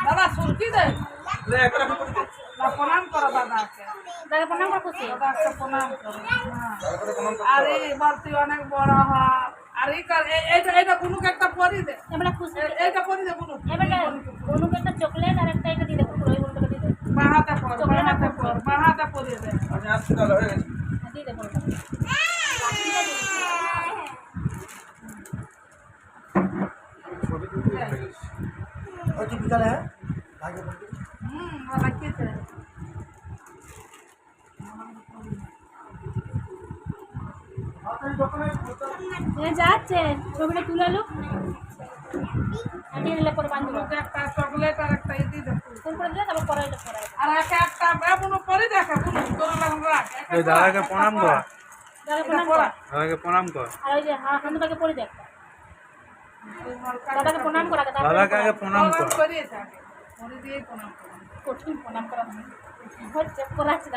দাদা শুনছি দে প্রণাম করো দাদাকে। দাদা প্রণাম করো, খুশি দাদাকে প্রণাম করো। আরে এবার তুই অনেক বড় হ। আর এইটা বুনুকে একটা পরি দে, এইটা পরি দে বুনু। বুনুকে একটা চকলেট আর একটা এটা দিয়ে দে, ওই বুনুকে দিয়ে দে। বাহাতে পর, বাহাতে পর, বাহাতে পরি দে। আচ্ছা আজকে তাহলে হয়ে গেছে, দিয়ে দে বুনুকে। ছবি তুলতে হয়ে গেছে। ওই কি বিকালে হ্যাঁ আগে বলবি। ভালো লাগছে। যাচ্ছে ছবিটা তুলে লো, পরে বান্ধব একটা চকলেট আর একটা ইদি করে দিলে তারপর পরে আর একটা কোনো পরে দেখে দাদাকে প্রণাম কর, দাদাকে প্রণাম কর, আর ওই যে হান্দুটাকে পরে দেখ, দাদাকে প্রণাম করা, দাদাকে আগে প্রণাম কর, করিয়ে থাকে পরে দিয়ে প্রণাম করা, কঠিন প্রণাম করা হচ্ছে করা